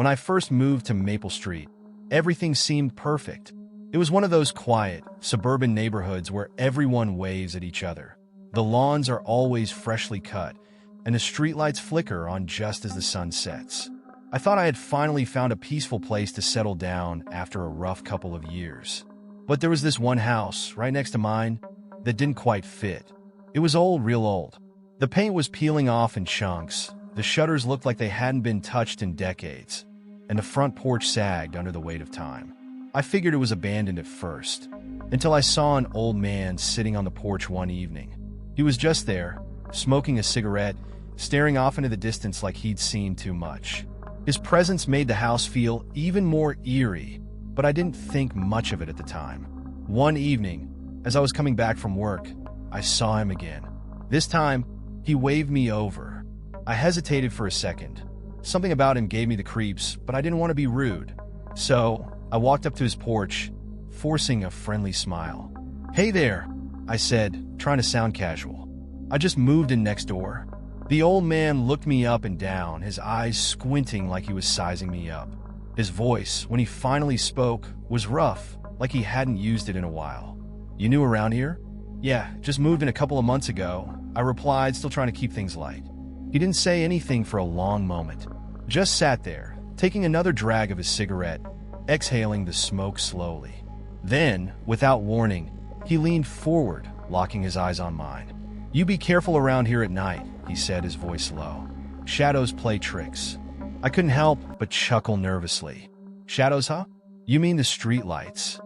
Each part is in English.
When I first moved to Maple Street, everything seemed perfect. It was one of those quiet, suburban neighborhoods where everyone waves at each other. The lawns are always freshly cut, and the streetlights flicker on just as the sun sets. I thought I had finally found a peaceful place to settle down after a rough couple of years. But there was this one house right next to mine that didn't quite fit. It was old, real old. The paint was peeling off in chunks, the shutters looked like they hadn't been touched in decades, and the front porch sagged under the weight of time. I figured it was abandoned at first, until I saw an old man sitting on the porch one evening. He was just there, smoking a cigarette, staring off into the distance like he'd seen too much. His presence made the house feel even more eerie, but I didn't think much of it at the time. One evening, as I was coming back from work, I saw him again. This time, he waved me over. I hesitated for a second. Something about him gave me the creeps, but I didn't want to be rude. So, I walked up to his porch, forcing a friendly smile. "Hey there," I said, trying to sound casual. "I just moved in next door." The old man looked me up and down, his eyes squinting like he was sizing me up. His voice, when he finally spoke, was rough, like he hadn't used it in a while. "You new around here?" "Yeah, just moved in a couple of months ago," I replied, still trying to keep things light. He didn't say anything for a long moment, just sat there, taking another drag of his cigarette, exhaling the smoke slowly. Then, without warning, he leaned forward, locking his eyes on mine. "You be careful around here at night," he said, his voice low. "Shadows play tricks." I couldn't help but chuckle nervously. "Shadows, huh? You mean the streetlights?"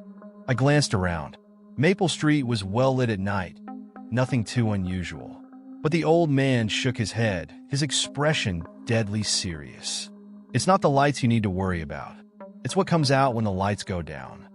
I glanced around. Maple Street was well lit at night, nothing too unusual. But the old man shook his head, his expression deadly serious. "It's not the lights you need to worry about. It's what comes out when the lights go down."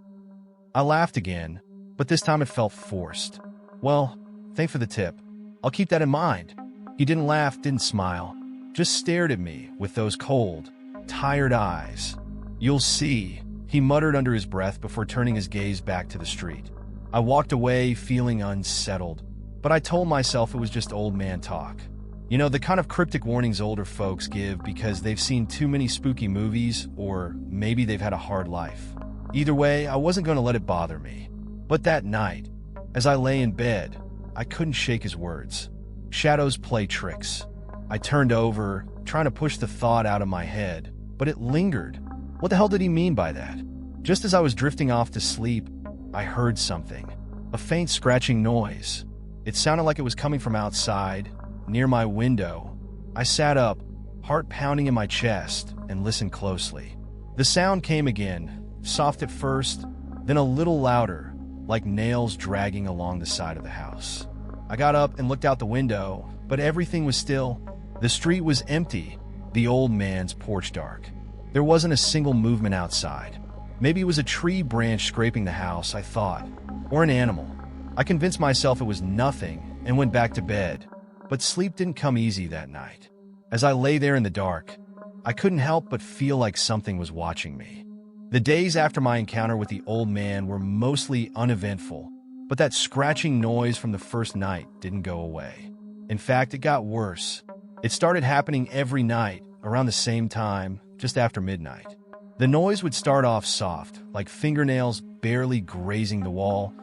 I laughed again, but this time it felt forced. "Well, thanks for the tip. I'll keep that in mind." He didn't laugh, didn't smile, just stared at me with those cold, tired eyes. "You'll see," he muttered under his breath before turning his gaze back to the street. I walked away feeling unsettled, but I told myself it was just old man talk. You know, the kind of cryptic warnings older folks give because they've seen too many spooky movies, or maybe they've had a hard life. Either way, I wasn't going to let it bother me. But that night, as I lay in bed, I couldn't shake his words. Shadows play tricks. I turned over, trying to push the thought out of my head, but it lingered. What the hell did he mean by that? Just as I was drifting off to sleep, I heard something. A faint scratching noise. It sounded like it was coming from outside, near my window. I sat up, heart pounding in my chest, and listened closely. The sound came again, soft at first, then a little louder, like nails dragging along the side of the house. I got up and looked out the window, but everything was still. The street was empty, the old man's porch dark. There wasn't a single movement outside. Maybe it was a tree branch scraping the house, I thought, or an animal. I convinced myself it was nothing and went back to bed, but sleep didn't come easy that night. As I lay there in the dark, I couldn't help but feel like something was watching me. The days after my encounter with the old man were mostly uneventful, but that scratching noise from the first night didn't go away. In fact, it got worse. It started happening every night, around the same time, just after midnight. The noise would start off soft, like fingernails barely grazing the wall,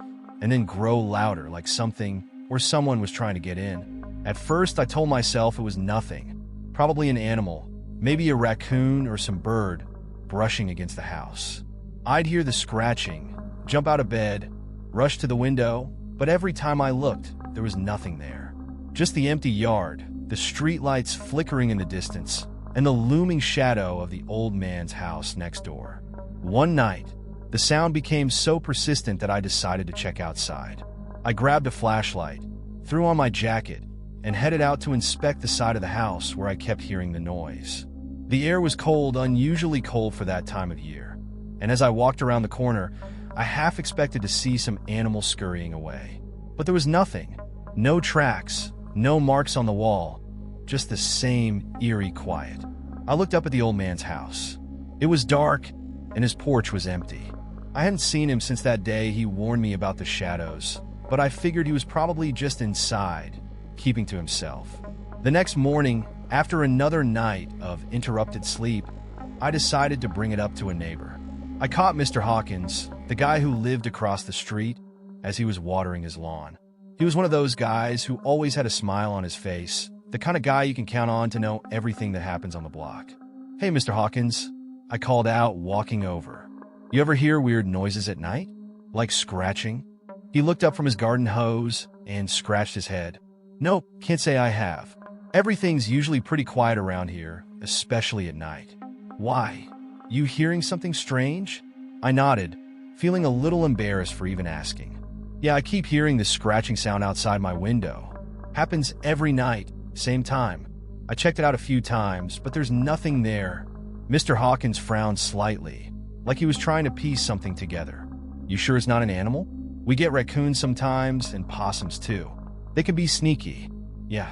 and then grow louder, like something or someone was trying to get in. At first, I told myself it was nothing, probably an animal, maybe a raccoon or some bird, brushing against the house. I'd hear the scratching, jump out of bed, rush to the window, but every time I looked, there was nothing there. Just the empty yard, the streetlights flickering in the distance, and the looming shadow of the old man's house next door. One night, the sound became so persistent that I decided to check outside. I grabbed a flashlight, threw on my jacket, and headed out to inspect the side of the house where I kept hearing the noise. The air was cold, unusually cold for that time of year, and as I walked around the corner, I half expected to see some animal scurrying away. But there was nothing. No tracks, no marks on the wall, just the same eerie quiet. I looked up at the old man's house. It was dark, and his porch was empty. I hadn't seen him since that day he warned me about the shadows, but I figured he was probably just inside, keeping to himself. The next morning, after another night of interrupted sleep, I decided to bring it up to a neighbor. I caught Mr. Hawkins, the guy who lived across the street, as he was watering his lawn. He was one of those guys who always had a smile on his face, the kind of guy you can count on to know everything that happens on the block. "Hey, Mr. Hawkins," I called out, walking over. "You ever hear weird noises at night? Like scratching?" He looked up from his garden hose and scratched his head. "Nope, can't say I have. Everything's usually pretty quiet around here, especially at night." "Why? You hearing something strange?" I nodded, feeling a little embarrassed for even asking. "Yeah, I keep hearing this scratching sound outside my window. Happens every night, same time. I checked it out a few times, but there's nothing there." Mr. Hawkins frowned slightly, like he was trying to piece something together. "You sure it's not an animal? We get raccoons sometimes, and possums too. They can be sneaky." "Yeah,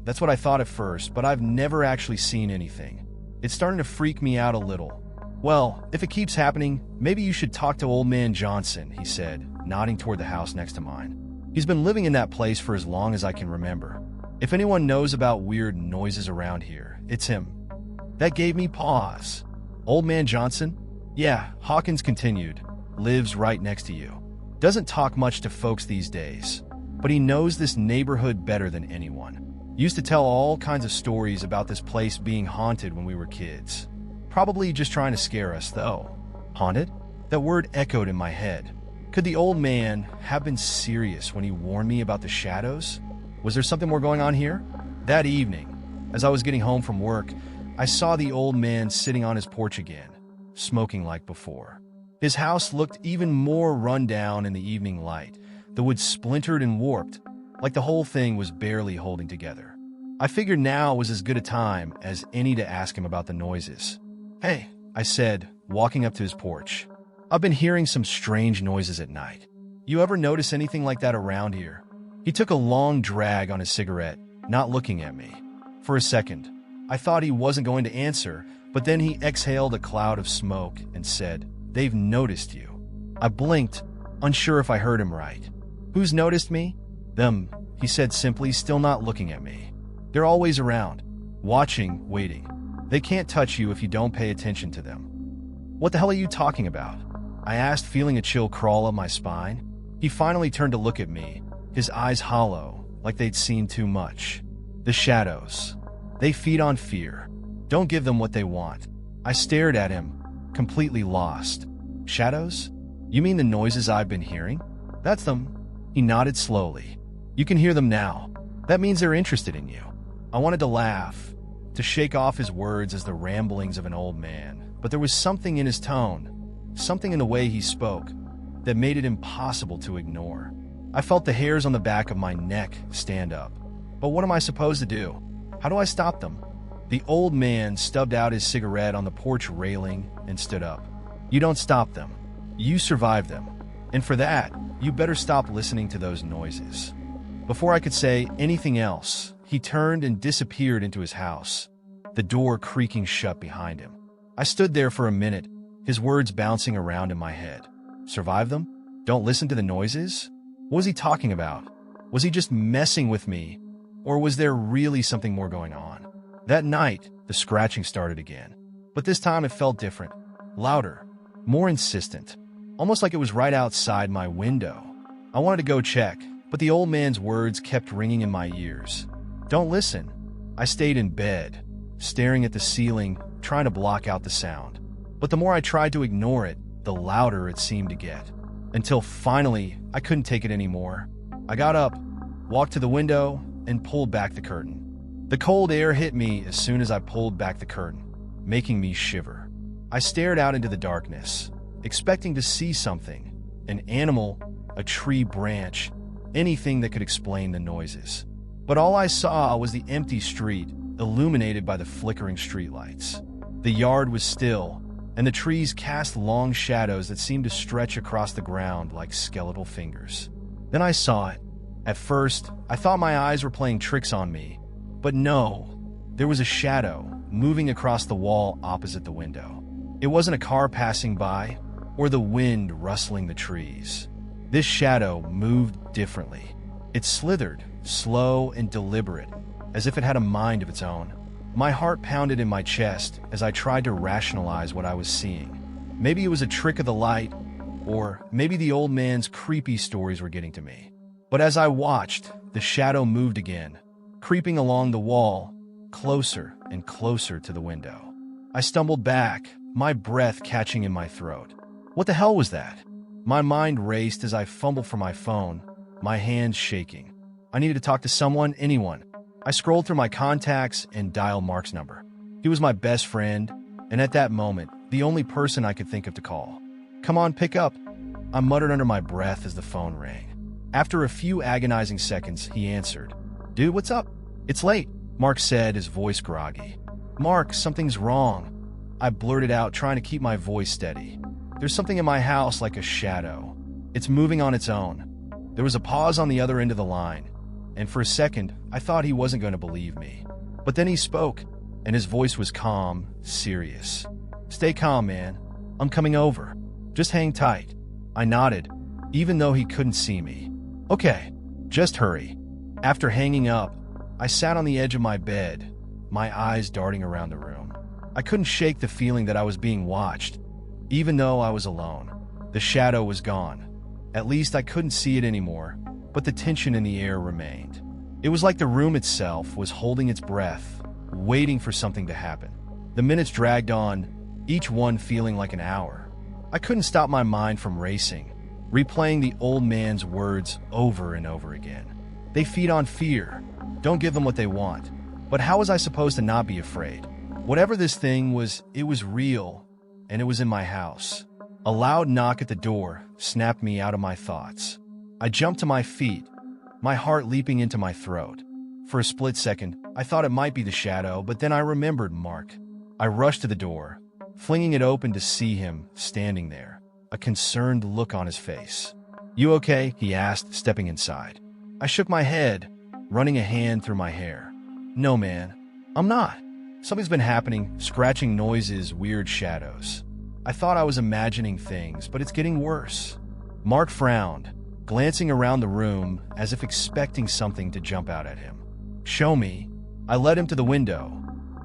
that's what I thought at first, but I've never actually seen anything. It's starting to freak me out a little." "Well, if it keeps happening, maybe you should talk to Old Man Johnson," he said, nodding toward the house next to mine. "He's been living in that place for as long as I can remember. If anyone knows about weird noises around here, it's him." That gave me pause. "Old Man Johnson?" "Yeah," Hawkins continued. "Lives right next to you. Doesn't talk much to folks these days, but he knows this neighborhood better than anyone. Used to tell all kinds of stories about this place being haunted when we were kids. Probably just trying to scare us, though." Haunted? That word echoed in my head. Could the old man have been serious when he warned me about the shadows? Was there something more going on here? That evening, as I was getting home from work, I saw the old man sitting on his porch again, smoking like before. His house looked even more run down in the evening light, the wood splintered and warped, like the whole thing was barely holding together. I figured now was as good a time as any to ask him about the noises. "Hey," I said, walking up to his porch. "I've been hearing some strange noises at night. You ever notice anything like that around here?" He took a long drag on his cigarette, not looking at me. For a second, I thought he wasn't going to answer, but then he exhaled a cloud of smoke and said, "They've noticed you." I blinked, unsure if I heard him right. "Who's noticed me?" "Them," he said simply, still not looking at me. "They're always around, watching, waiting. They can't touch you if you don't pay attention to them." "What the hell are you talking about?" I asked, feeling a chill crawl up my spine. He finally turned to look at me, his eyes hollow, like they'd seen too much. "The shadows. They feed on fear. Don't give them what they want." I stared at him, completely lost. "Shadows? You mean the noises I've been hearing?" "That's them." He nodded slowly. "You can hear them now. That means they're interested in you." I wanted to laugh, to shake off his words as the ramblings of an old man, but there was something in his tone, something in the way he spoke, that made it impossible to ignore. I felt the hairs on the back of my neck stand up. But what am I supposed to do? How do I stop them? The old man stubbed out his cigarette on the porch railing and stood up. "You don't stop them. You survive them. And for that, you better stop listening to those noises." Before I could say anything else, he turned and disappeared into his house, the door creaking shut behind him. I stood there for a minute, his words bouncing around in my head. Survive them? Don't listen to the noises? What was he talking about? Was he just messing with me? Or was there really something more going on? That night, the scratching started again. But this time it felt different. Louder. More insistent. Almost like it was right outside my window. I wanted to go check, but the old man's words kept ringing in my ears. Don't listen. I stayed in bed, staring at the ceiling, trying to block out the sound. But the more I tried to ignore it, the louder it seemed to get. Until finally, I couldn't take it anymore. I got up, walked to the window, and pulled back the curtain. The cold air hit me as soon as I pulled back the curtain, making me shiver. I stared out into the darkness, expecting to see something, an animal, a tree branch, anything that could explain the noises. But all I saw was the empty street, illuminated by the flickering streetlights. The yard was still, and the trees cast long shadows that seemed to stretch across the ground like skeletal fingers. Then I saw it. At first, I thought my eyes were playing tricks on me, but no, there was a shadow moving across the wall opposite the window. It wasn't a car passing by, or the wind rustling the trees. This shadow moved differently. It slithered, slow and deliberate, as if it had a mind of its own. My heart pounded in my chest as I tried to rationalize what I was seeing. Maybe it was a trick of the light, or maybe the old man's creepy stories were getting to me. But as I watched, the shadow moved again, creeping along the wall, closer and closer to the window. I stumbled back, my breath catching in my throat. What the hell was that? My mind raced as I fumbled for my phone, my hands shaking. I needed to talk to someone, anyone. I scrolled through my contacts and dialed Mark's number. He was my best friend, and at that moment, the only person I could think of to call. "Come on, pick up," I muttered under my breath as the phone rang. After a few agonizing seconds, he answered. "Dude, what's up?" "It's late," Mark said, his voice groggy. "Mark, something's wrong," I blurted out, trying to keep my voice steady. "There's something in my house like a shadow. It's moving on its own." There was a pause on the other end of the line, and for a second, I thought he wasn't going to believe me. But then he spoke, and his voice was calm, serious. "Stay calm, man. I'm coming over. Just hang tight." I nodded, even though he couldn't see me. "Okay, just hurry." After hanging up, I sat on the edge of my bed, my eyes darting around the room. I couldn't shake the feeling that I was being watched, even though I was alone. The shadow was gone. At least I couldn't see it anymore, but the tension in the air remained. It was like the room itself was holding its breath, waiting for something to happen. The minutes dragged on, each one feeling like an hour. I couldn't stop my mind from racing, replaying the old man's words over and over again. They feed on fear. Don't give them what they want. But how was I supposed to not be afraid? Whatever this thing was, it was real, and it was in my house. A loud knock at the door snapped me out of my thoughts. I jumped to my feet, my heart leaping into my throat. For a split second, I thought it might be the shadow, but then I remembered Mark. I rushed to the door, flinging it open to see him standing there, a concerned look on his face. "You okay?" he asked, stepping inside. I shook my head, running a hand through my hair. "No, man, I'm not." Something's been happening, scratching noises, weird shadows. I thought I was imagining things, but it's getting worse. Mark frowned, glancing around the room as if expecting something to jump out at him. "Show me." I led him to the window,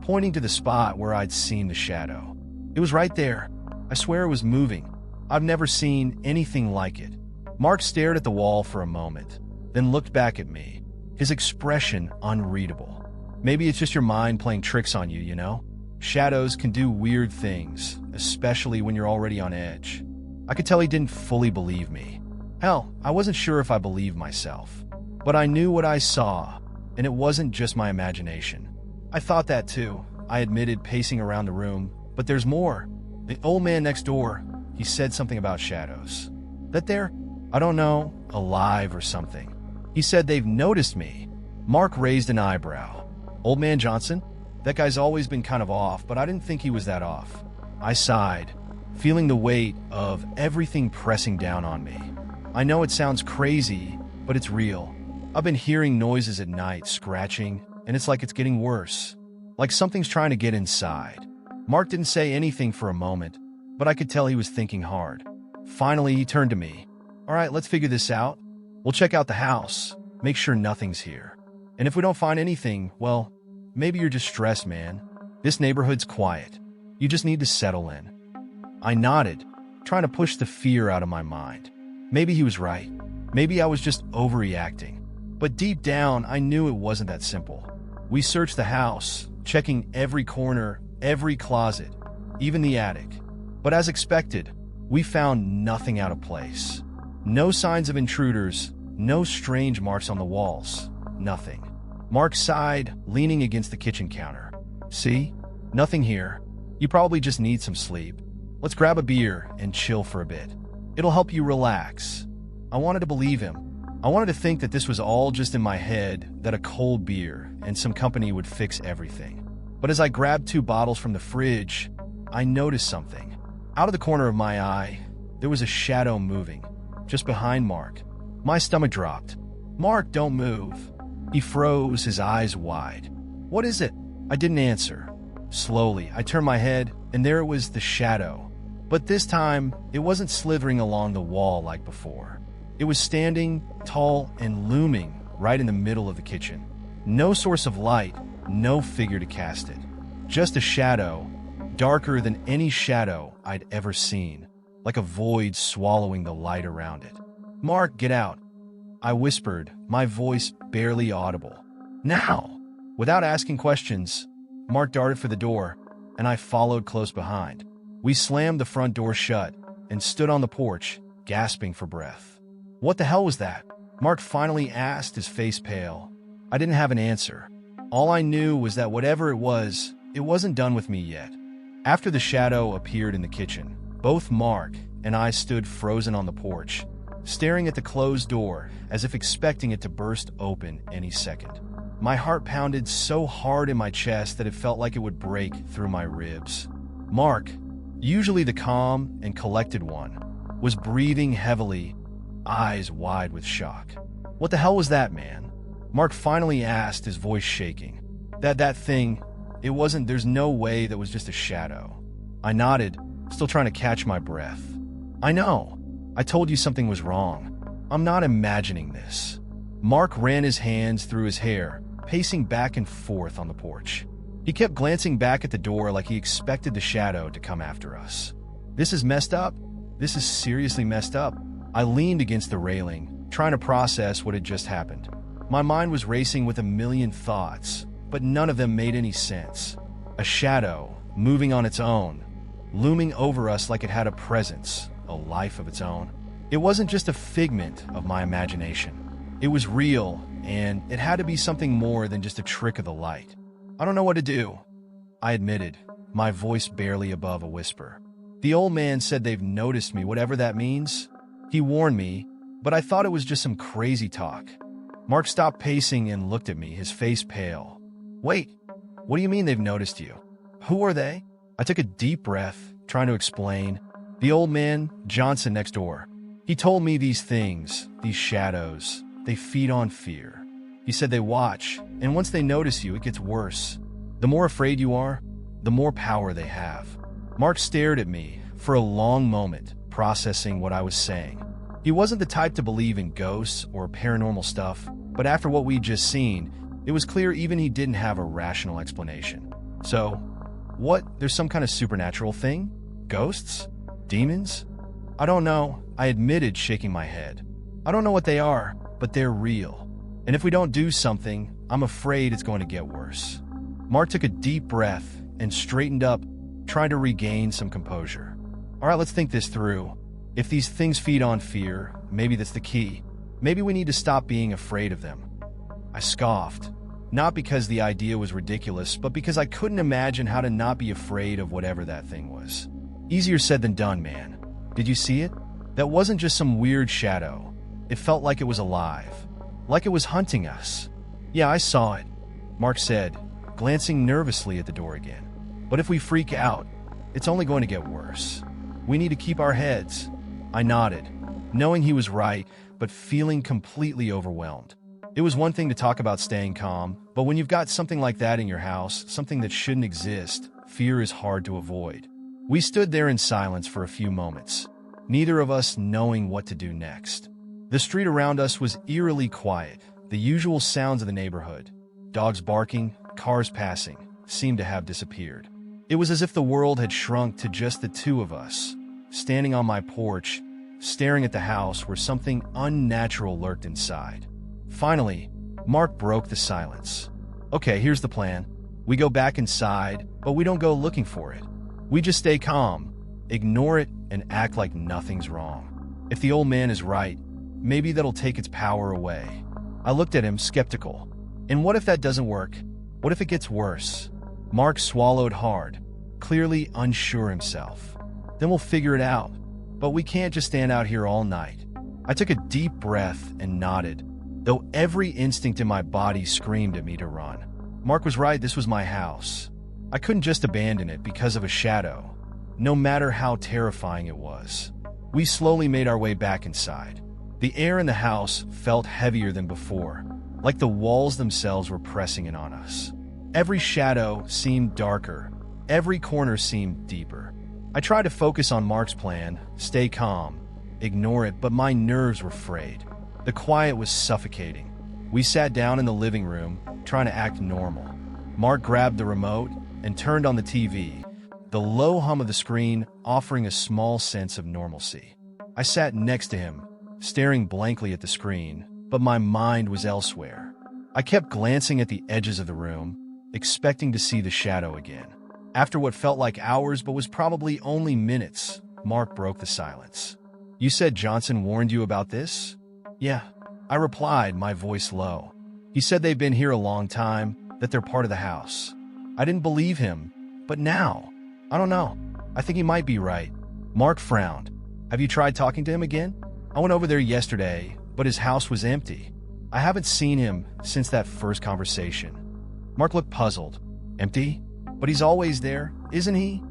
pointing to the spot where I'd seen the shadow. It was right there. I swear it was moving. I've never seen anything like it. Mark stared at the wall for a moment, then looked back at me, his expression unreadable. "Maybe it's just your mind playing tricks on you, you know? Shadows can do weird things, especially when you're already on edge." I could tell he didn't fully believe me. Hell, I wasn't sure if I believed myself. But I knew what I saw, and it wasn't just my imagination. "I thought that too," I admitted, pacing around the room. "But there's more. The old man next door, he said something about shadows. That they're, I don't know, alive or something. He said they've noticed me." Mark raised an eyebrow. "Old man Johnson? That guy's always been kind of off, but I didn't think he was that off." I sighed, feeling the weight of everything pressing down on me. "I know it sounds crazy, but it's real. I've been hearing noises at night, scratching, and it's like it's getting worse. Like something's trying to get inside." Mark didn't say anything for a moment, but I could tell he was thinking hard. Finally, he turned to me. "All right, let's figure this out. We'll check out the house, make sure nothing's here. And if we don't find anything, well, maybe you're just stressed, man. This neighborhood's quiet. You just need to settle in." I nodded, trying to push the fear out of my mind. Maybe he was right. Maybe I was just overreacting. But deep down, I knew it wasn't that simple. We searched the house, checking every corner, every closet, even the attic. But as expected, we found nothing out of place. No signs of intruders, no strange marks on the walls, nothing. Mark sighed, leaning against the kitchen counter. "See? Nothing here. You probably just need some sleep. Let's grab a beer and chill for a bit. It'll help you relax." I wanted to believe him. I wanted to think that this was all just in my head, that a cold beer and some company would fix everything. But as I grabbed 2 bottles from the fridge, I noticed something. Out of the corner of my eye, there was a shadow moving, just behind Mark. My stomach dropped. "Mark, don't move." He froze, his eyes wide. "What is it?" I didn't answer. Slowly, I turned my head, and there it was, the shadow. But this time, it wasn't slithering along the wall like before. It was standing, tall and looming, right in the middle of the kitchen. No source of light, no figure to cast it. Just a shadow, darker than any shadow I'd ever seen, like a void swallowing the light around it. "Mark, get out," I whispered, my voice barely audible. "Now!" Without asking questions, Mark darted for the door, and I followed close behind. We slammed the front door shut and stood on the porch, gasping for breath. "What the hell was that?" Mark finally asked, his face pale. I didn't have an answer. All I knew was that whatever it wasn't done with me yet. After the shadow appeared in the kitchen, both Mark and I stood frozen on the porch, staring at the closed door as if expecting it to burst open any second. My heart pounded so hard in my chest that it felt like it would break through my ribs. Mark, usually the calm and collected one, was breathing heavily, eyes wide with shock. "What the hell was that, man?" Mark finally asked, his voice shaking. That thing, there's no way that was just a shadow." I nodded, still trying to catch my breath. "I know. I told you something was wrong. I'm not imagining this." Mark ran his hands through his hair, pacing back and forth on the porch. He kept glancing back at the door like he expected the shadow to come after us. "This is messed up. This is seriously messed up." I leaned against the railing, trying to process what had just happened. My mind was racing with a million thoughts, but none of them made any sense. A shadow, moving on its own, looming over us like it had a presence, a life of its own. It wasn't just a figment of my imagination. It was real, and it had to be something more than just a trick of the light. "I don't know what to do," I admitted, my voice barely above a whisper. "The old man said they've noticed me, whatever that means. He warned me, but I thought it was just some crazy talk." Mark stopped pacing and looked at me, his face pale. "Wait, what do you mean they've noticed you? Who are they?" I took a deep breath, trying to explain. "The old man, Johnson next door. He told me these things, these shadows, they feed on fear. He said they watch, and once they notice you, it gets worse. The more afraid you are, the more power they have." Mark stared at me for a long moment, processing what I was saying. He wasn't the type to believe in ghosts or paranormal stuff, but after what we'd just seen, it was clear even he didn't have a rational explanation. "So, what? There's some kind of supernatural thing? Ghosts? Demons?" "I don't know," I admitted, shaking my head. "I don't know what they are, but they're real. And if we don't do something, I'm afraid it's going to get worse." Mark took a deep breath and straightened up, trying to regain some composure. "All right, let's think this through. If these things feed on fear, maybe that's the key. Maybe we need to stop being afraid of them." I scoffed, not because the idea was ridiculous, but because I couldn't imagine how to not be afraid of whatever that thing was. "Easier said than done, man. Did you see it? That wasn't just some weird shadow. It felt like it was alive, like it was hunting us." "Yeah, I saw it," Mark said, glancing nervously at the door again. "But if we freak out, it's only going to get worse. We need to keep our heads." I nodded, knowing he was right, but feeling completely overwhelmed. It was one thing to talk about staying calm, but when you've got something like that in your house, something that shouldn't exist, fear is hard to avoid. We stood there in silence for a few moments, neither of us knowing what to do next. The street around us was eerily quiet. The usual sounds of the neighborhood, dogs barking, cars passing, seemed to have disappeared. It was as if the world had shrunk to just the two of us, standing on my porch, staring at the house where something unnatural lurked inside. Finally, Mark broke the silence. "Okay, here's the plan. We go back inside, but we don't go looking for it. We just stay calm, ignore it, and act like nothing's wrong. If the old man is right, maybe that'll take its power away." I looked at him, skeptical. "And what if that doesn't work? What if it gets worse?" Mark swallowed hard, clearly unsure himself. "Then we'll figure it out. But we can't just stand out here all night." I took a deep breath and nodded, though every instinct in my body screamed at me to run. Mark was right, this was my house. I couldn't just abandon it because of a shadow, no matter how terrifying it was. We slowly made our way back inside. The air in the house felt heavier than before, like the walls themselves were pressing in on us. Every shadow seemed darker, every corner seemed deeper. I tried to focus on Mark's plan, stay calm, ignore it, but my nerves were frayed. The quiet was suffocating. We sat down in the living room, trying to act normal. Mark grabbed the remote and turned on the TV, the low hum of the screen offering a small sense of normalcy. I sat next to him, staring blankly at the screen, but my mind was elsewhere. I kept glancing at the edges of the room, expecting to see the shadow again. After what felt like hours but was probably only minutes, Mark broke the silence. "You said Johnson warned you about this?" "Yeah," I replied, my voice low. "He said they've been here a long time, that they're part of the house." I didn't believe him, but now, I don't know. I think he might be right. Mark frowned. "Have you tried talking to him again?" "I went over there yesterday, but his house was empty. I haven't seen him since that first conversation." Mark looked puzzled. "Empty? But he's always there, isn't he?"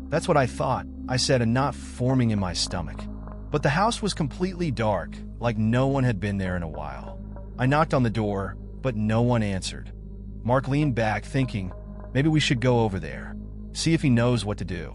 "That's what I thought," I said, a knot forming in my stomach. But the house was completely dark, like no one had been there in a while. I knocked on the door, but no one answered. Mark leaned back, thinking, maybe we should go over there, see if he knows what to do.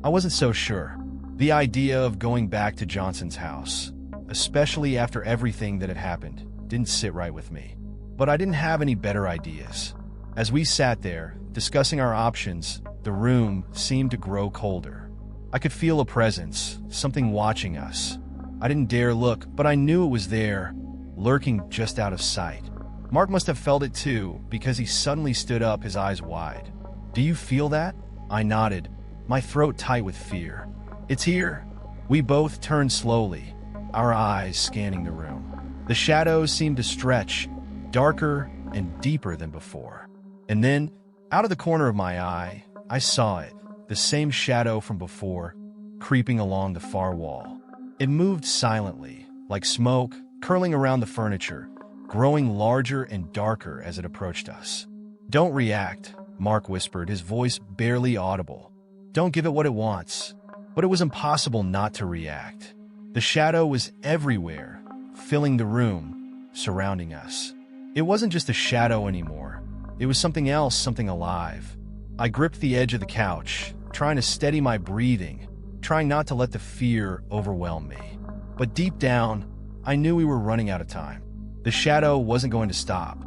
I wasn't so sure. The idea of going back to Johnson's house, especially after everything that had happened, didn't sit right with me. But I didn't have any better ideas. As we sat there, discussing our options, the room seemed to grow colder. I could feel a presence, something watching us. I didn't dare look, but I knew it was there, lurking just out of sight. Mark must have felt it too, because he suddenly stood up, his eyes wide. "Do you feel that?" I nodded, my throat tight with fear. "It's here." We both turned slowly, our eyes scanning the room. The shadows seemed to stretch, darker and deeper than before. And then, out of the corner of my eye, I saw it, the same shadow from before, creeping along the far wall. It moved silently, like smoke, curling around the furniture, growing larger and darker as it approached us. "Don't react," Mark whispered, his voice barely audible. "Don't give it what it wants." But it was impossible not to react. The shadow was everywhere, filling the room, surrounding us. It wasn't just a shadow anymore. It was something else, something alive. I gripped the edge of the couch, trying to steady my breathing, trying not to let the fear overwhelm me. But deep down, I knew we were running out of time. The shadow wasn't going to stop.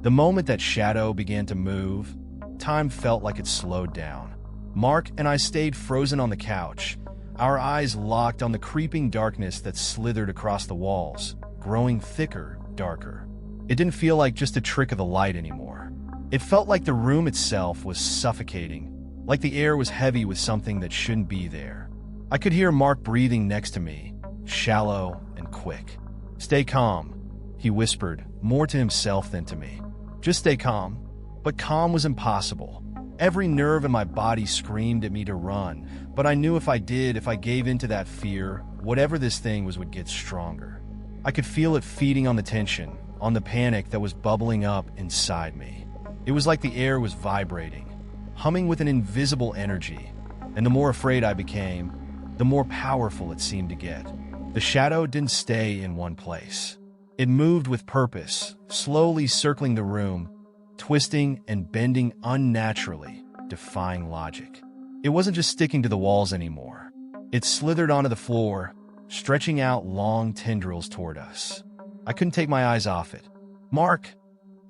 The moment that shadow began to move, time felt like it slowed down. Mark and I stayed frozen on the couch, our eyes locked on the creeping darkness that slithered across the walls, growing thicker, darker. It didn't feel like just a trick of the light anymore. It felt like the room itself was suffocating, like the air was heavy with something that shouldn't be there. I could hear Mark breathing next to me, shallow and quick. "Stay calm," he whispered, more to himself than to me. "Just stay calm." But calm was impossible. Every nerve in my body screamed at me to run, but I knew if I gave in to that fear, whatever this thing was would get stronger. I could feel it feeding on the tension, on the panic that was bubbling up inside me. It was like the air was vibrating, humming with an invisible energy, and the more afraid I became, the more powerful it seemed to get. The shadow didn't stay in one place. It moved with purpose, slowly circling the room, twisting and bending unnaturally, defying logic. It wasn't just sticking to the walls anymore. It slithered onto the floor, stretching out long tendrils toward us. I couldn't take my eyes off it. "Mark,"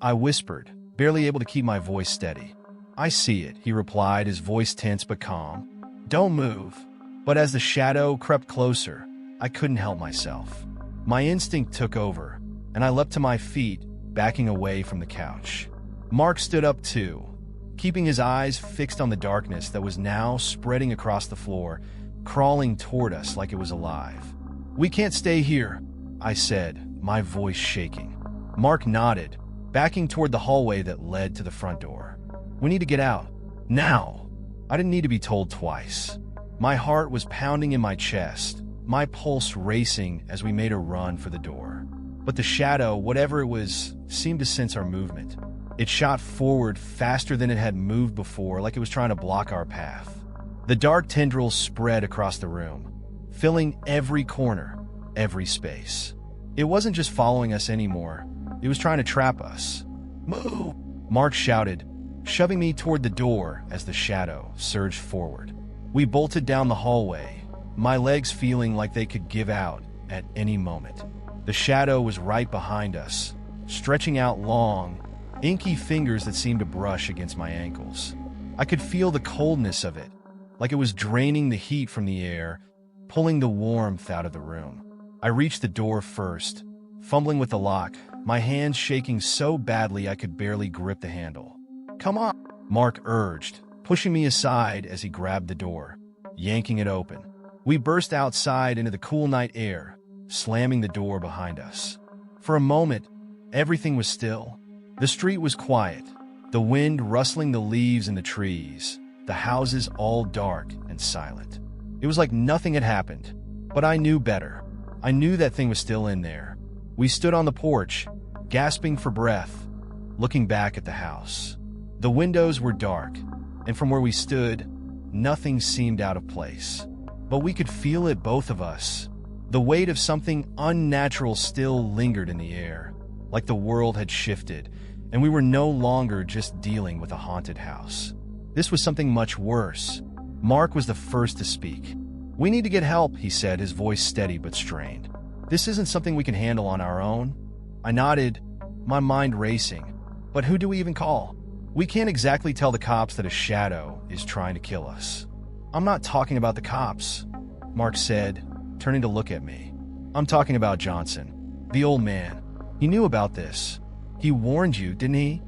I whispered, barely able to keep my voice steady. "I see it," he replied, his voice tense but calm. "Don't move." But as the shadow crept closer, I couldn't help myself. My instinct took over, and I leapt to my feet, backing away from the couch. Mark stood up too, keeping his eyes fixed on the darkness that was now spreading across the floor, crawling toward us like it was alive. "We can't stay here," I said, my voice shaking. Mark nodded, backing toward the hallway that led to the front door. "We need to get out. Now." I didn't need to be told twice. My heart was pounding in my chest, my pulse racing as we made a run for the door. But the shadow, whatever it was, seemed to sense our movement. It shot forward faster than it had moved before, like it was trying to block our path. The dark tendrils spread across the room, filling every corner, every space. It wasn't just following us anymore. It was trying to trap us. "Move!" Mark shouted, shoving me toward the door as the shadow surged forward. We bolted down the hallway, my legs feeling like they could give out at any moment. The shadow was right behind us, stretching out long, inky fingers that seemed to brush against my ankles. I could feel the coldness of it, like it was draining the heat from the air, pulling the warmth out of the room. I reached the door first, fumbling with the lock, my hands shaking so badly I could barely grip the handle. "Come on," Mark urged, pushing me aside as he grabbed the door, yanking it open. We burst outside into the cool night air, slamming the door behind us. For a moment, everything was still. The street was quiet, the wind rustling the leaves in the trees, the houses all dark and silent. It was like nothing had happened, but I knew better. I knew that thing was still in there. We stood on the porch, gasping for breath, looking back at the house. The windows were dark, and from where we stood, nothing seemed out of place. But we could feel it, both of us. The weight of something unnatural still lingered in the air, like the world had shifted, and we were no longer just dealing with a haunted house. This was something much worse. Mark was the first to speak. "We need to get help," he said, his voice steady but strained. "This isn't something we can handle on our own." I nodded, my mind racing. But who do we even call? We can't exactly tell the cops that a shadow is trying to kill us. "I'm not talking about the cops," Mark said, turning to look at me. "I'm talking about Johnson, the old man. He knew about this. He warned you, didn't he?"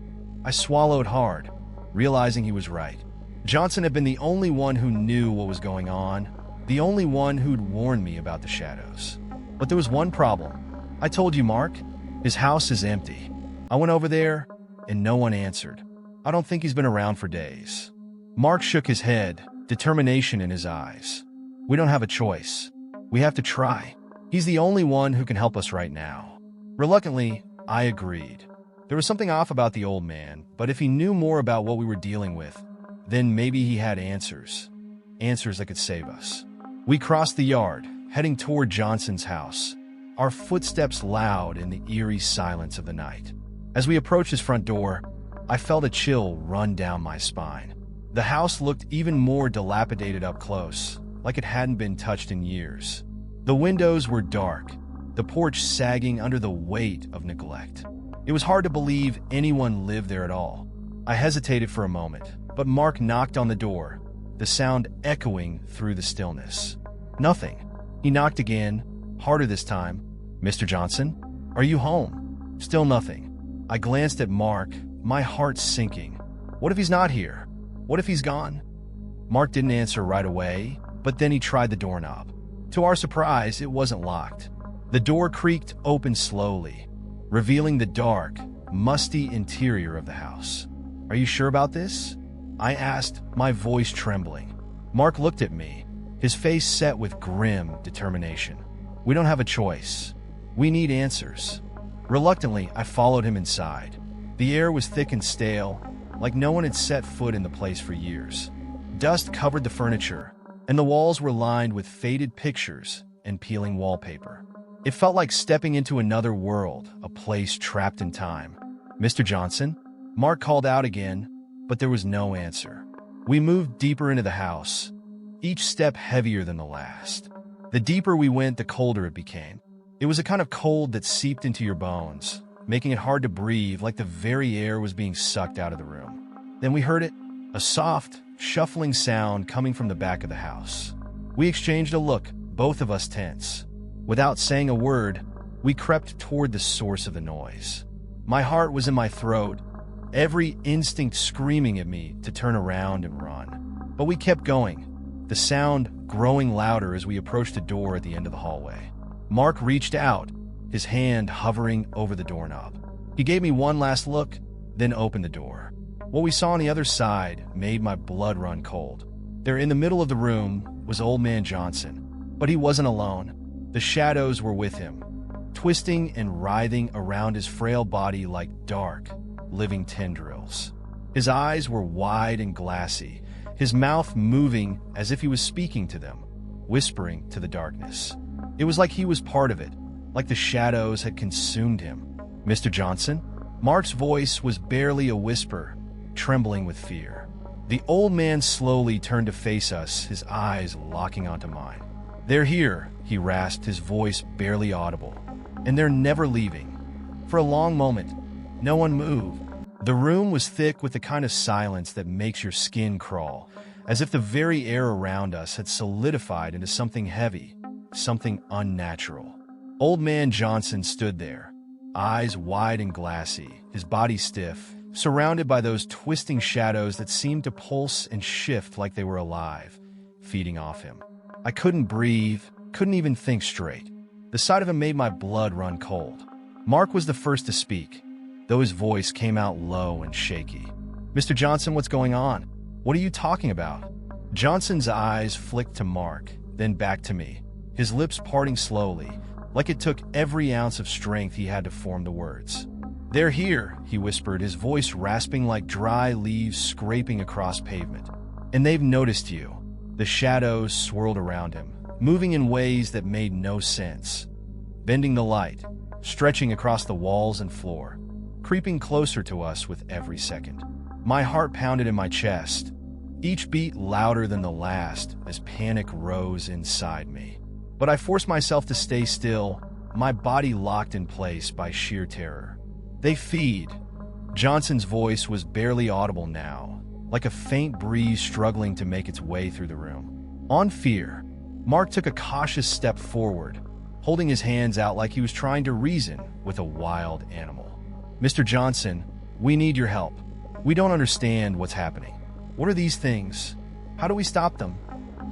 I swallowed hard, realizing he was right. Johnson had been the only one who knew what was going on, the only one who'd warned me about the shadows. But there was one problem. "I told you, Mark, his house is empty." I went over there, and no one answered. "I don't think he's been around for days." Mark shook his head, determination in his eyes. "We don't have a choice. We have to try. He's the only one who can help us right now." Reluctantly, I agreed. There was something off about the old man, but if he knew more about what we were dealing with, then maybe he had answers. Answers that could save us. We crossed the yard, heading toward Johnson's house, our footsteps loud in the eerie silence of the night. As we approached his front door, I felt a chill run down my spine. The house looked even more dilapidated up close, like it hadn't been touched in years. The windows were dark, the porch sagging under the weight of neglect. It was hard to believe anyone lived there at all. I hesitated for a moment, but Mark knocked on the door, the sound echoing through the stillness. Nothing. He knocked again, harder this time. "Mr. Johnson, are you home?" Still nothing. I glanced at Mark, my heart sinking. What if he's not here? What if he's gone? Mark didn't answer right away, but then he tried the doorknob. To our surprise, it wasn't locked. The door creaked open slowly, revealing the dark, musty interior of the house. "Are you sure about this?" I asked, my voice trembling. Mark looked at me, his face set with grim determination. "We don't have a choice. We need answers." Reluctantly, I followed him inside. The air was thick and stale, like no one had set foot in the place for years. Dust covered the furniture, and the walls were lined with faded pictures and peeling wallpaper. It felt like stepping into another world, a place trapped in time. "Mr. Johnson?" Mark called out again, but there was no answer. We moved deeper into the house, each step heavier than the last. The deeper we went, the colder it became. It was a kind of cold that seeped into your bones, making it hard to breathe, like the very air was being sucked out of the room. Then we heard it, a soft, shuffling sound coming from the back of the house. We exchanged a look, both of us tense. Without saying a word, we crept toward the source of the noise. My heart was in my throat, every instinct screaming at me to turn around and run. But we kept going, the sound growing louder as we approached the door at the end of the hallway. Mark reached out, his hand hovering over the doorknob. He gave me one last look, then opened the door. What we saw on the other side made my blood run cold. There in the middle of the room was Old Man Johnson, but he wasn't alone. The shadows were with him, twisting and writhing around his frail body like dark, living tendrils. His eyes were wide and glassy, his mouth moving as if he was speaking to them, whispering to the darkness. It was like he was part of it, like the shadows had consumed him. "Mr. Johnson?" Mark's voice was barely a whisper, trembling with fear. The old man slowly turned to face us, his eyes locking onto mine. "They're here," he rasped, his voice barely audible. "And they're never leaving." For a long moment, no one moved. The room was thick with the kind of silence that makes your skin crawl, as if the very air around us had solidified into something heavy, something unnatural. Old Man Johnson stood there, eyes wide and glassy, his body stiff, surrounded by those twisting shadows that seemed to pulse and shift like they were alive, feeding off him. I couldn't breathe, couldn't even think straight. The sight of him made my blood run cold. Mark was the first to speak, though his voice came out low and shaky. "Mr. Johnson, what's going on? What are you talking about?" Johnson's eyes flicked to Mark, then back to me, his lips parting slowly, like it took every ounce of strength he had to form the words. "They're here," he whispered, his voice rasping like dry leaves scraping across pavement. "And they've noticed you." The shadows swirled around him, moving in ways that made no sense, bending the light, stretching across the walls and floor, creeping closer to us with every second. My heart pounded in my chest, each beat louder than the last as panic rose inside me. But I forced myself to stay still, my body locked in place by sheer terror. "They feed." Johnson's voice was barely audible now, like a faint breeze struggling to make its way through the room. On fear, Mark took a cautious step forward, holding his hands out like he was trying to reason with a wild animal. "Mr. Johnson, we need your help. We don't understand what's happening. What are these things? How do we stop them?"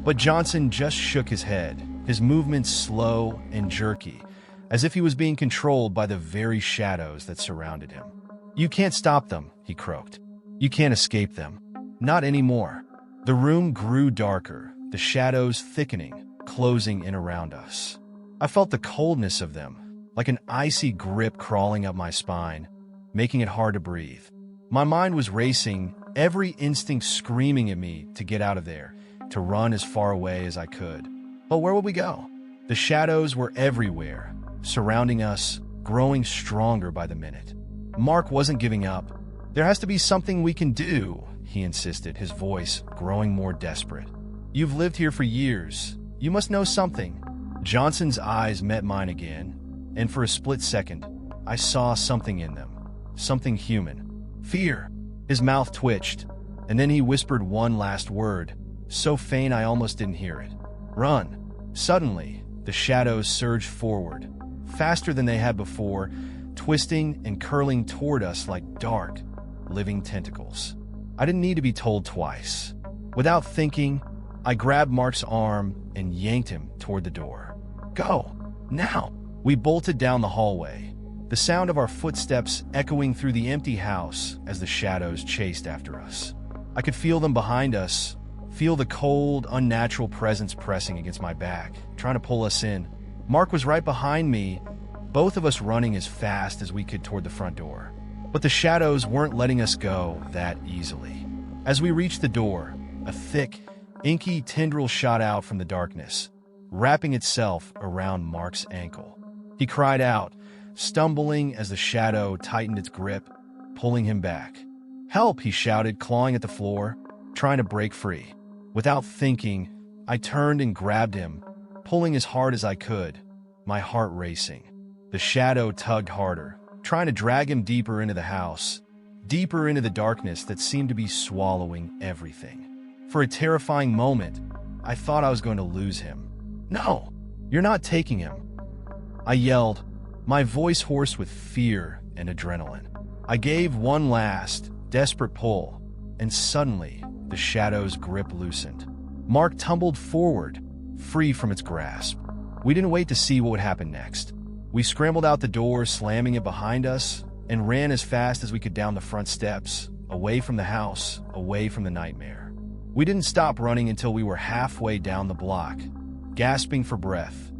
But Johnson just shook his head, his movements slow and jerky, as if he was being controlled by the very shadows that surrounded him. "You can't stop them," he croaked. "You can't escape them. Not anymore." The room grew darker, the shadows thickening, closing in around us. I felt the coldness of them, like an icy grip crawling up my spine, making it hard to breathe. My mind was racing, every instinct screaming at me to get out of there, to run as far away as I could. But where would we go? The shadows were everywhere, surrounding us, growing stronger by the minute. Mark wasn't giving up. "There has to be something we can do," he insisted, his voice growing more desperate. "You've lived here for years. You must know something." Johnson's eyes met mine again, and for a split second, I saw something in them, something human. "Fear." His mouth twitched, and then he whispered one last word, so faint I almost didn't hear it. "Run." Suddenly, the shadows surged forward, faster than they had before, twisting and curling toward us like dark, living tentacles. I didn't need to be told twice. Without thinking, I grabbed Mark's arm and yanked him toward the door. "Go, now!" We bolted down the hallway, the sound of our footsteps echoing through the empty house as the shadows chased after us. I could feel them behind us, feel the cold, unnatural presence pressing against my back, trying to pull us in. Mark was right behind me, both of us running as fast as we could toward the front door. But the shadows weren't letting us go that easily. As we reached the door, a thick, inky tendril shot out from the darkness, wrapping itself around Mark's ankle. He cried out, stumbling as the shadow tightened its grip, pulling him back. "Help!" he shouted, clawing at the floor, trying to break free. Without thinking, I turned and grabbed him, pulling as hard as I could, my heart racing. The shadow tugged harder, trying to drag him deeper into the house, deeper into the darkness that seemed to be swallowing everything. For a terrifying moment, I thought I was going to lose him. "No, you're not taking him!" I yelled, my voice hoarse with fear and adrenaline. I gave one last, desperate pull, and suddenly, the shadow's grip loosened. Mark tumbled forward, free from its grasp. We didn't wait to see what would happen next. We scrambled out the door, slamming it behind us, and ran as fast as we could down the front steps, away from the house, away from the nightmare. We didn't stop running until we were halfway down the block, gasping for breath,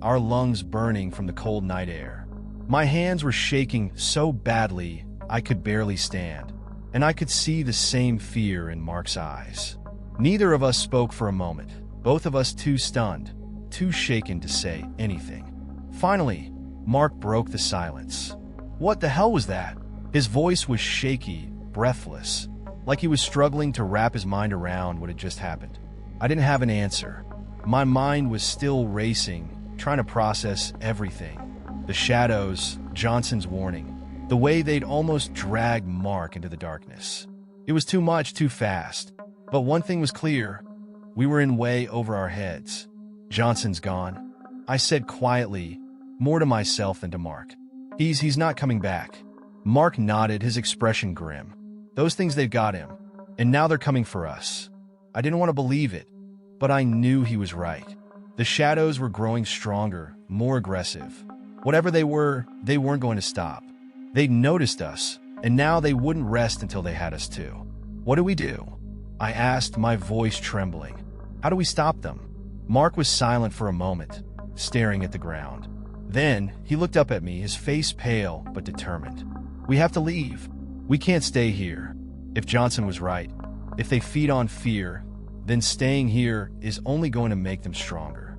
our lungs burning from the cold night air. My hands were shaking so badly I could barely stand, and I could see the same fear in Mark's eyes. Neither of us spoke for a moment, both of us too stunned, too shaken to say anything. Finally, Mark broke the silence. "What the hell was that?" His voice was shaky, breathless, like he was struggling to wrap his mind around what had just happened. I didn't have an answer. My mind was still racing, trying to process everything. The shadows, Johnson's warning, the way they'd almost dragged Mark into the darkness. It was too much, too fast. But one thing was clear. We were in way over our heads. Johnson's gone, I said quietly, more to myself than to Mark. He's not coming back. Mark nodded, his expression grim. Those things, they've got him. And now they're coming for us. I didn't want to believe it, but I knew he was right. The shadows were growing stronger, more aggressive. Whatever they weren't going to stop. They'd noticed us, and now they wouldn't rest until they had us too. What do we do? I asked, my voice trembling. How do we stop them? Mark was silent for a moment, staring at the ground. Then he looked up at me, his face pale but determined. We have to leave. We can't stay here. If Johnson was right, if they feed on fear, then staying here is only going to make them stronger.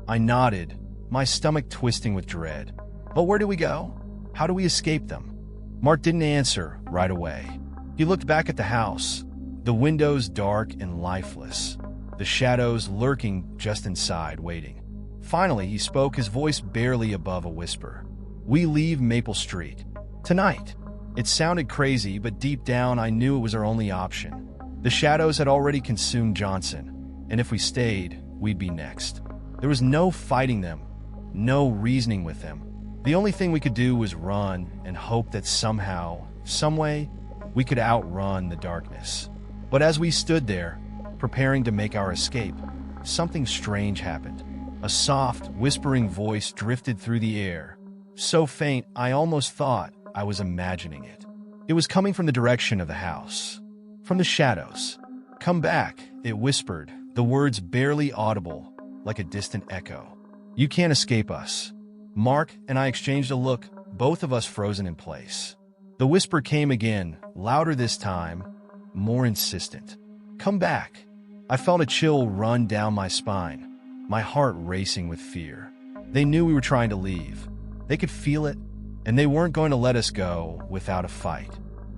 I nodded, my stomach twisting with dread. But where do we go? How do we escape them? Mark didn't answer right away. He looked back at the house, the windows dark and lifeless, the shadows lurking just inside, waiting. Finally, he spoke, his voice barely above a whisper. We leave Maple Street. Tonight. It sounded crazy, but deep down I knew it was our only option. The shadows had already consumed Johnson, and if we stayed, we'd be next. There was no fighting them, no reasoning with them. The only thing we could do was run and hope that somehow, someway, we could outrun the darkness. But as we stood there, preparing to make our escape, something strange happened. A soft, whispering voice drifted through the air, so faint I almost thought I was imagining it. It was coming from the direction of the house, from the shadows. Come back, it whispered, the words barely audible, like a distant echo. You can't escape us. Mark and I exchanged a look, both of us frozen in place. The whisper came again, louder this time, more insistent. Come back. I felt a chill run down my spine, my heart racing with fear. They knew we were trying to leave. They could feel it, and they weren't going to let us go without a fight.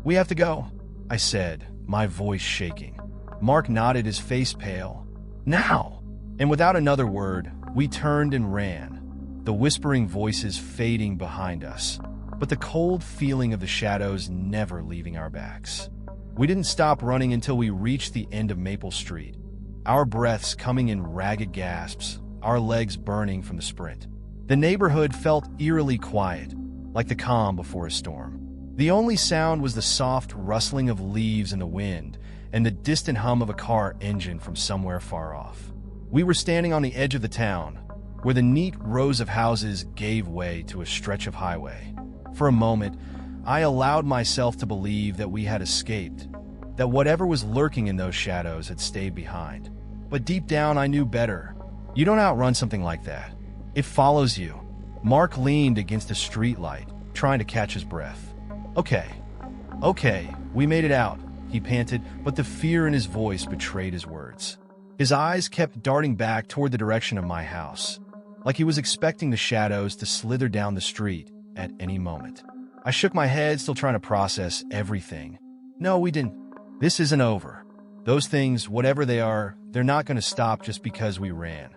We have to go, I said, my voice shaking. Mark nodded, his face pale. Now! And without another word, we turned and ran, the whispering voices fading behind us, but the cold feeling of the shadows never leaving our backs. We didn't stop running until we reached the end of Maple Street, our breaths coming in ragged gasps, our legs burning from the sprint. The neighborhood felt eerily quiet, like the calm before a storm. The only sound was the soft rustling of leaves in the wind and the distant hum of a car engine from somewhere far off. We were standing on the edge of the town, where the neat rows of houses gave way to a stretch of highway. For a moment, I allowed myself to believe that we had escaped, that whatever was lurking in those shadows had stayed behind. But deep down, I knew better. You don't outrun something like that. It follows you. Mark leaned against a streetlight, trying to catch his breath. Okay, we made it out, he panted, but the fear in his voice betrayed his words. His eyes kept darting back toward the direction of my house, like he was expecting the shadows to slither down the street at any moment. I shook my head, still trying to process everything. No, we didn't. This isn't over. Those things, whatever they are, they're not going to stop just because we ran.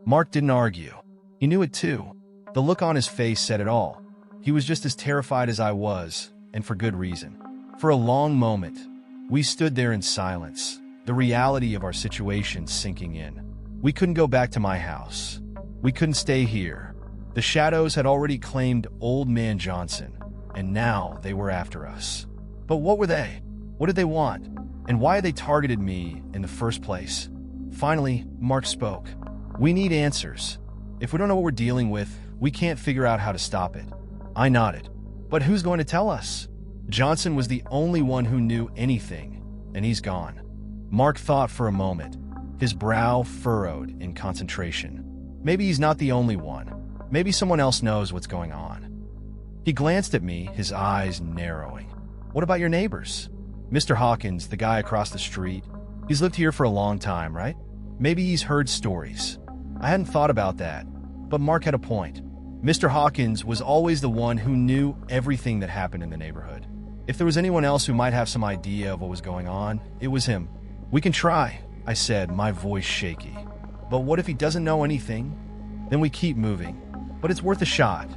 Mark didn't argue. He knew it too. The look on his face said it all. He was just as terrified as I was, and for good reason. For a long moment, we stood there in silence, the reality of our situation sinking in. We couldn't go back to my house. We couldn't stay here. The shadows had already claimed Old Man Johnson, and now they were after us. But what were they? What did they want? And why had they targeted me in the first place? Finally, Mark spoke. We need answers. If we don't know what we're dealing with, we can't figure out how to stop it. I nodded. But who's going to tell us? Johnson was the only one who knew anything, and he's gone. Mark thought for a moment, his brow furrowed in concentration. Maybe he's not the only one. Maybe someone else knows what's going on. He glanced at me, his eyes narrowing. What about your neighbors? Mr. Hawkins, the guy across the street. He's lived here for a long time, right? Maybe he's heard stories. I hadn't thought about that, but Mark had a point. Mr. Hawkins was always the one who knew everything that happened in the neighborhood. If there was anyone else who might have some idea of what was going on, it was him. We can try, I said, my voice shaky. But what if he doesn't know anything? Then we keep moving. But it's worth a shot.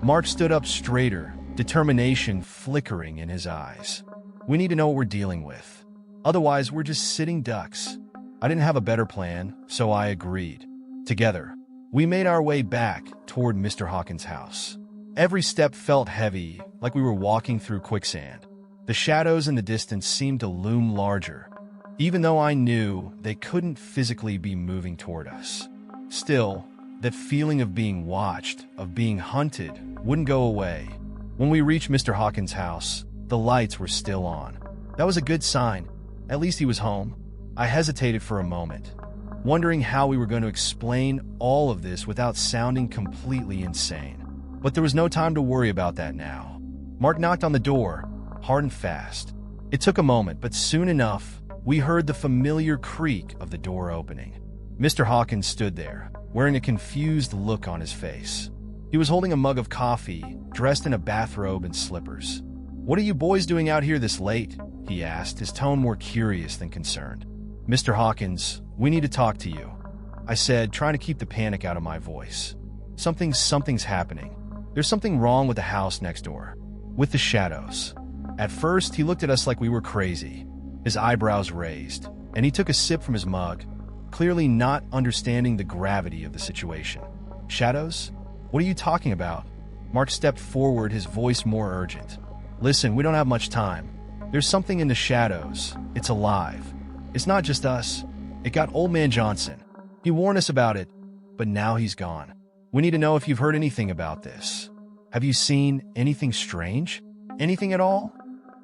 Mark stood up straighter, determination flickering in his eyes. We need to know what we're dealing with. Otherwise, we're just sitting ducks. I didn't have a better plan, so I agreed. Together, we made our way back toward Mr. Hawkins' house. Every step felt heavy, like we were walking through quicksand. The shadows in the distance seemed to loom larger, even though I knew they couldn't physically be moving toward us. Still, that feeling of being watched, of being hunted, wouldn't go away. When we reached Mr. Hawkins' house, the lights were still on. That was a good sign. At least he was home. I hesitated for a moment, wondering how we were going to explain all of this without sounding completely insane. But there was no time to worry about that now. Mark knocked on the door, hard and fast. It took a moment, but soon enough, we heard the familiar creak of the door opening. Mr. Hawkins stood there, wearing a confused look on his face. He was holding a mug of coffee, dressed in a bathrobe and slippers. "What are you boys doing out here this late?" he asked, his tone more curious than concerned. "Mr. Hawkins, we need to talk to you," I said, trying to keep the panic out of my voice. Something's happening. There's something wrong with the house next door, with the shadows." At first, he looked at us like we were crazy, his eyebrows raised, and he took a sip from his mug, clearly not understanding the gravity of the situation. "Shadows? What are you talking about?" Mark stepped forward, his voice more urgent. "Listen, we don't have much time. There's something in the shadows. It's alive. It's not just us. It got Old Man Johnson. He warned us about it, but now he's gone. We need to know if you've heard anything about this. Have you seen anything strange? Anything at all?"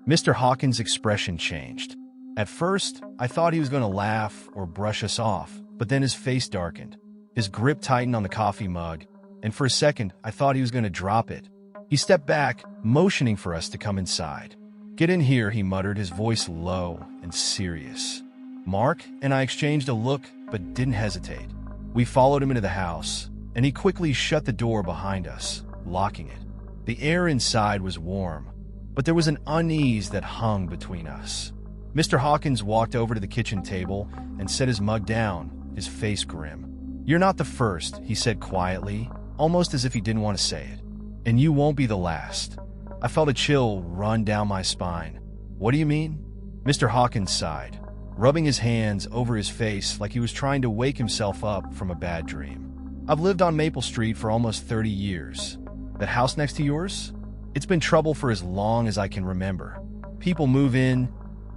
Mr. Hawkins' expression changed. At first, I thought he was going to laugh or brush us off, but then his face darkened. His grip tightened on the coffee mug, and for a second, I thought he was going to drop it. He stepped back, motioning for us to come inside. "Get in here," he muttered, his voice low and serious. Mark and I exchanged a look, but didn't hesitate. We followed him into the house, and he quickly shut the door behind us, locking it. The air inside was warm, but there was an unease that hung between us. Mr. Hawkins walked over to the kitchen table and set his mug down, his face grim. "You're not the first," he said quietly, almost as if he didn't want to say it. "And you won't be the last." I felt a chill run down my spine. "What do you mean?" Mr. Hawkins sighed, rubbing his hands over his face like he was trying to wake himself up from a bad dream. "I've lived on Maple Street for almost 30 years. That house next to yours? It's been trouble for as long as I can remember. People move in,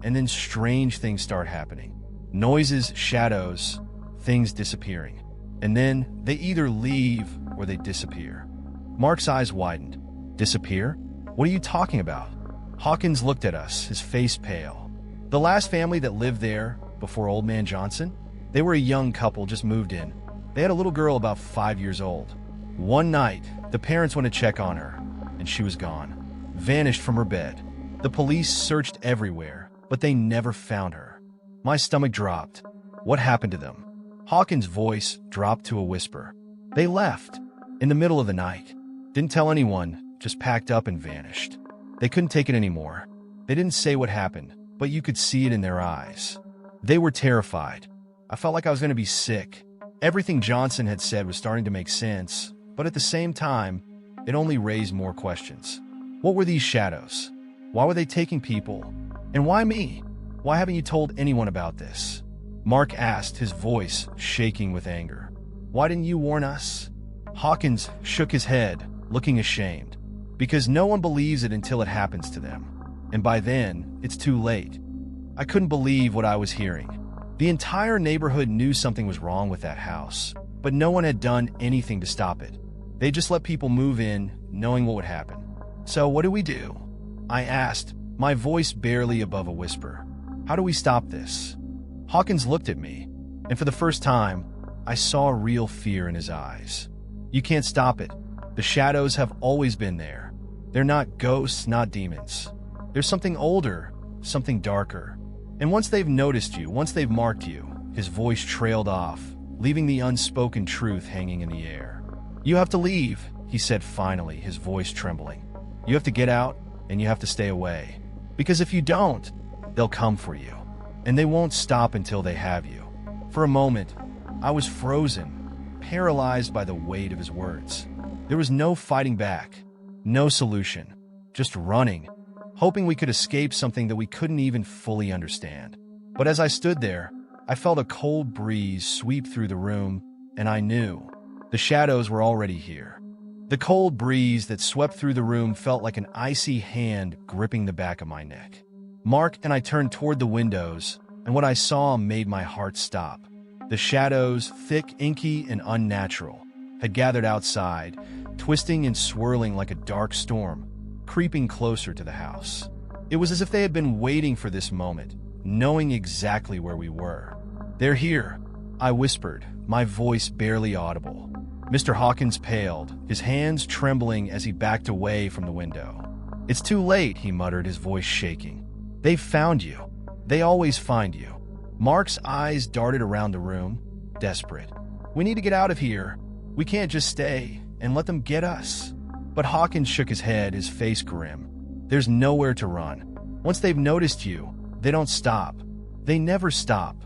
and then strange things start happening. Noises, shadows, things disappearing. And then they either leave or they disappear." Mark's eyes widened. "Disappear? What are you talking about?" Hawkins looked at us, his face pale. "The last family that lived there, before Old Man Johnson, they were a young couple, just moved in. They had a little girl about 5 years old. One night, the parents went to check on her, and she was gone. Vanished from her bed. The police searched everywhere, but they never found her." My stomach dropped. "What happened to them?" Hawkins' voice dropped to a whisper. "They left. In the middle of the night. Didn't tell anyone, just packed up and vanished. They couldn't take it anymore. They didn't say what happened, but you could see it in their eyes. They were terrified. I felt like I was going to be sick. Everything Johnson had said was starting to make sense, but at the same time, it only raised more questions. What were these shadows? Why were they taking people? And why me? Why haven't you told anyone about this?" Mark asked, his voice shaking with anger. "Why didn't you warn us?" Hawkins shook his head, looking ashamed. "Because no one believes it until it happens to them. And by then, it's too late." I couldn't believe what I was hearing. The entire neighborhood knew something was wrong with that house, but no one had done anything to stop it. They just let people move in, knowing what would happen. "So what do we do?" I asked, my voice barely above a whisper. "How do we stop this?" Hawkins looked at me, and for the first time, I saw real fear in his eyes. "You can't stop it. The shadows have always been there. They're not ghosts, not demons. There's something older, something darker. And once they've noticed you, once they've marked you," his voice trailed off, leaving the unspoken truth hanging in the air. "You have to leave," he said finally, his voice trembling. "You have to get out, and you have to stay away. Because if you don't, they'll come for you. And they won't stop until they have you." For a moment, I was frozen, paralyzed by the weight of his words. There was no fighting back, no solution. just running, hoping we could escape something that we couldn't even fully understand. But as I stood there, I felt a cold breeze sweep through the room, and I knew the shadows were already here. The cold breeze that swept through the room felt like an icy hand gripping the back of my neck. Mark and I turned toward the windows, and what I saw made my heart stop. The shadows, thick, inky, and unnatural, had gathered outside, twisting and swirling like a dark storm, creeping closer to the house. It was as if they had been waiting for this moment, knowing exactly where we were. "They're here," I whispered, my voice barely audible. Mr. Hawkins paled, his hands trembling as he backed away from the window. "It's too late," he muttered, his voice shaking. "They've found you. They always find you." Mark's eyes darted around the room, desperate. "We need to get out of here. We can't just stay and let them get us." But Hawkins shook his head, his face grim. "There's nowhere to run. Once they've noticed you, they don't stop. They never stop."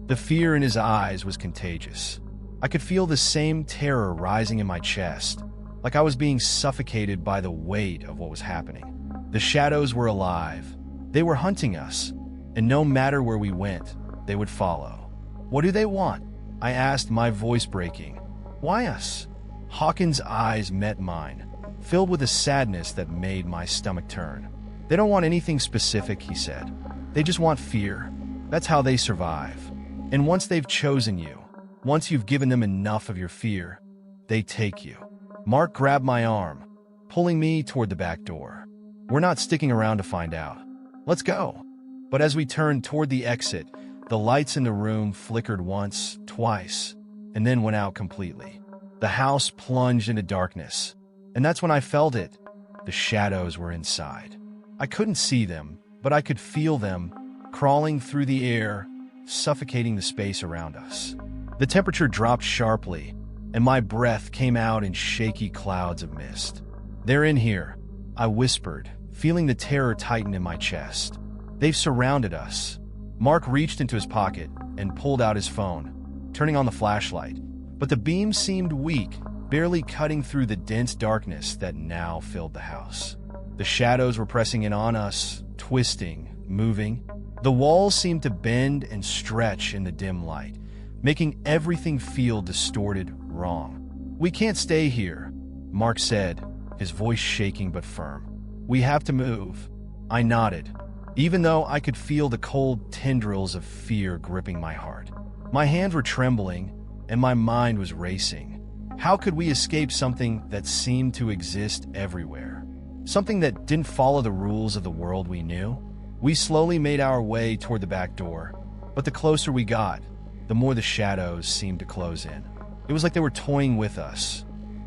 The fear in his eyes was contagious. I could feel the same terror rising in my chest, like I was being suffocated by the weight of what was happening. The shadows were alive. They were hunting us, and no matter where we went, they would follow. "What do they want?" I asked, my voice breaking. "Why us?" Hawkins' eyes met mine, filled with a sadness that made my stomach turn. "They don't want anything specific," he said. "They just want fear. That's how they survive. And once they've chosen you, once you've given them enough of your fear, they take you." Mark grabbed my arm, pulling me toward the back door. "We're not sticking around to find out. Let's go." But as we turned toward the exit, the lights in the room flickered once, twice, and then went out completely. The house plunged into darkness, and that's when I felt it. The shadows were inside. I couldn't see them, but I could feel them, crawling through the air, suffocating the space around us. The temperature dropped sharply, and my breath came out in shaky clouds of mist. "They're in here," I whispered, feeling the terror tighten in my chest. "They've surrounded us." Mark reached into his pocket and pulled out his phone, turning on the flashlight, but the beam seemed weak, barely cutting through the dense darkness that now filled the house. The shadows were pressing in on us, twisting, moving. The walls seemed to bend and stretch in the dim light, making everything feel distorted, wrong. "We can't stay here," Mark said, his voice shaking but firm. "We have to move." I nodded, even though I could feel the cold tendrils of fear gripping my heart. My hands were trembling, and my mind was racing. How could we escape something that seemed to exist everywhere? Something that didn't follow the rules of the world we knew? We slowly made our way toward the back door, but the closer we got, the more the shadows seemed to close in. It was like they were toying with us,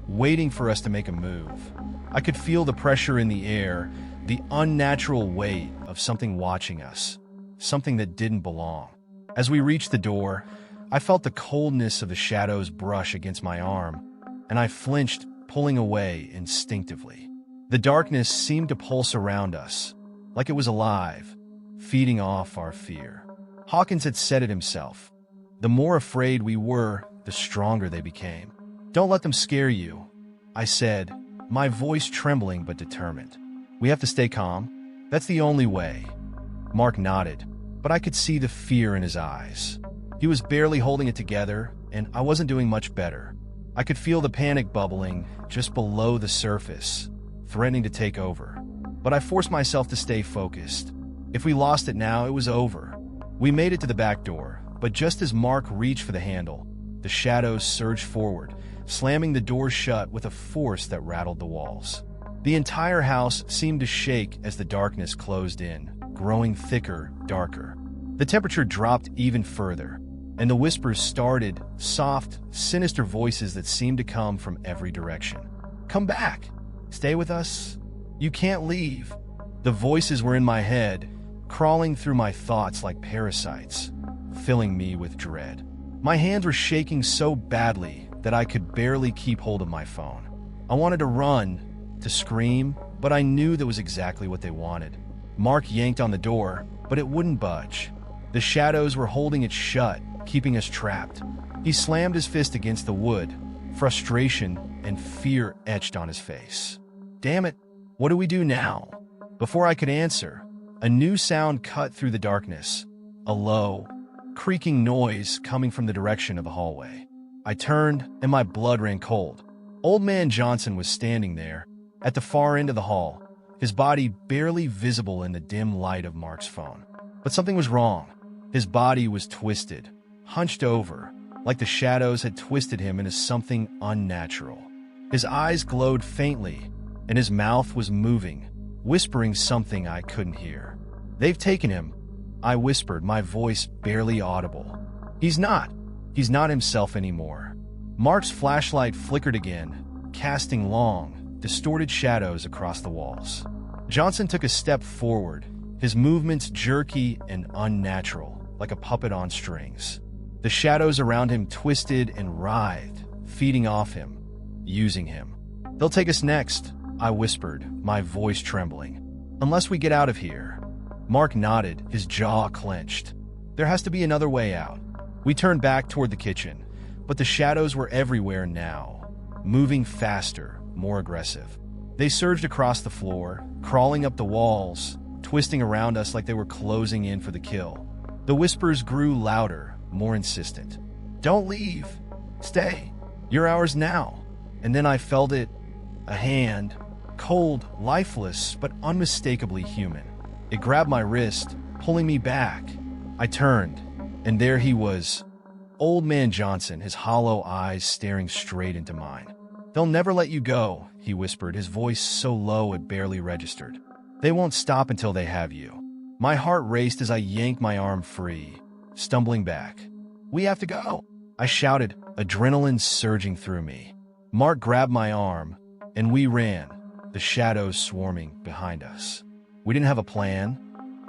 waiting for us to make a move. I could feel the pressure in the air, the unnatural weight of something watching us, something that didn't belong. As we reached the door, I felt the coldness of the shadows brush against my arm, and I flinched, pulling away instinctively. The darkness seemed to pulse around us, like it was alive, feeding off our fear. Hawkins had said it himself. The more afraid we were, the stronger they became. "Don't let them scare you," I said, my voice trembling but determined. "We have to stay calm. That's the only way." Mark nodded, but I could see the fear in his eyes. He was barely holding it together, and I wasn't doing much better. I could feel the panic bubbling just below the surface, threatening to take over. But I forced myself to stay focused. If we lost it now, it was over. We made it to the back door, but just as Mark reached for the handle, the shadows surged forward, slamming the door shut with a force that rattled the walls. The entire house seemed to shake as the darkness closed in, growing thicker, darker. The temperature dropped even further, and the whispers started, soft, sinister voices that seemed to come from every direction. "Come back! Stay with us! You can't leave!" The voices were in my head, crawling through my thoughts like parasites, filling me with dread. My hands were shaking so badly that I could barely keep hold of my phone. I wanted to run, to scream, but I knew that was exactly what they wanted. Mark yanked on the door, but it wouldn't budge. The shadows were holding it shut, keeping us trapped. He slammed his fist against the wood, frustration and fear etched on his face. "Damn it, What do we do now? Before I could answer, a new sound cut through the darkness, a low, creaking noise coming from the direction of the hallway. I turned, and my blood ran cold. Old Man Johnson was standing there, at the far end of the hall, his body barely visible in the dim light of Mark's phone. But something was wrong. His body was twisted, hunched over, like the shadows had twisted him into something unnatural. His eyes glowed faintly, and his mouth was moving, whispering something I couldn't hear. "They've taken him," I whispered, my voice barely audible. He's not himself anymore." Mark's flashlight flickered again, casting long, distorted shadows across the walls. Johnson took a step forward, his movements jerky and unnatural, like a puppet on strings. The shadows around him twisted and writhed, feeding off him, using him. "They'll take us next," I whispered, my voice trembling. "Unless we get out of here." Mark nodded, his jaw clenched. "There has to be another way out." We turned back toward the kitchen, but the shadows were everywhere now, moving faster, more aggressive. They surged across the floor, crawling up the walls, twisting around us like they were closing in for the kill. The whispers grew louder, more insistent. "Don't leave. Stay. You're ours now." And then I felt it, a hand, cold, lifeless, but unmistakably human. It grabbed my wrist, pulling me back. I turned, and there he was, Old Man Johnson, his hollow eyes staring straight into mine. "They'll never let you go," he whispered, his voice so low it barely registered. "They won't stop until they have you." My heart raced as I yanked my arm free, stumbling back. "We have to go," I shouted, adrenaline surging through me. Mark grabbed my arm, and we ran, the shadows swarming behind us. We didn't have a plan,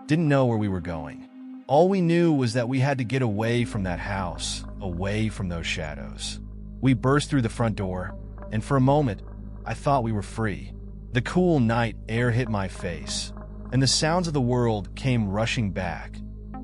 didn't know where we were going. All we knew was that we had to get away from that house, away from those shadows. We burst through the front door, and for a moment, I thought we were free. The cool night air hit my face, and the sounds of the world came rushing back.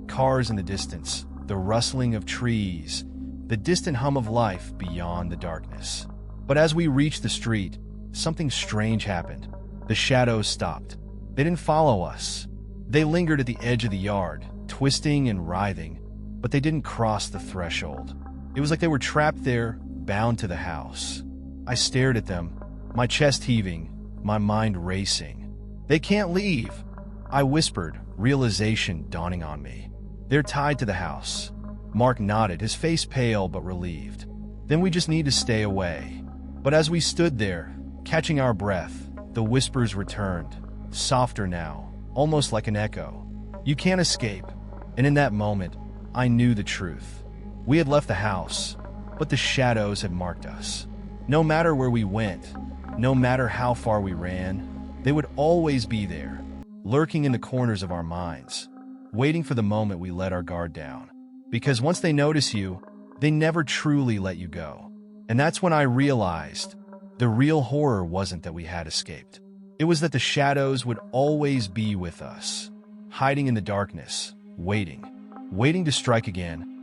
Cars in the distance, the rustling of trees, the distant hum of life beyond the darkness. But as we reached the street, something strange happened. The shadows stopped. They didn't follow us. They lingered at the edge of the yard, twisting and writhing, but they didn't cross the threshold. It was like they were trapped there, bound to the house. I stared at them, my chest heaving, my mind racing. "They can't leave," I whispered, realization dawning on me. "They're tied to the house." Mark nodded, his face pale but relieved. "Then we just need to stay away." But as we stood there, catching our breath, the whispers returned, softer now, almost like an echo. "You can't escape." And in that moment, I knew the truth. We had left the house, but the shadows had marked us. No matter where we went, no matter how far we ran, they would always be there, lurking in the corners of our minds, waiting for the moment we let our guard down. Because once they notice you, they never truly let you go. And that's when I realized the real horror wasn't that we had escaped. It was that the shadows would always be with us, hiding in the darkness, waiting to strike again,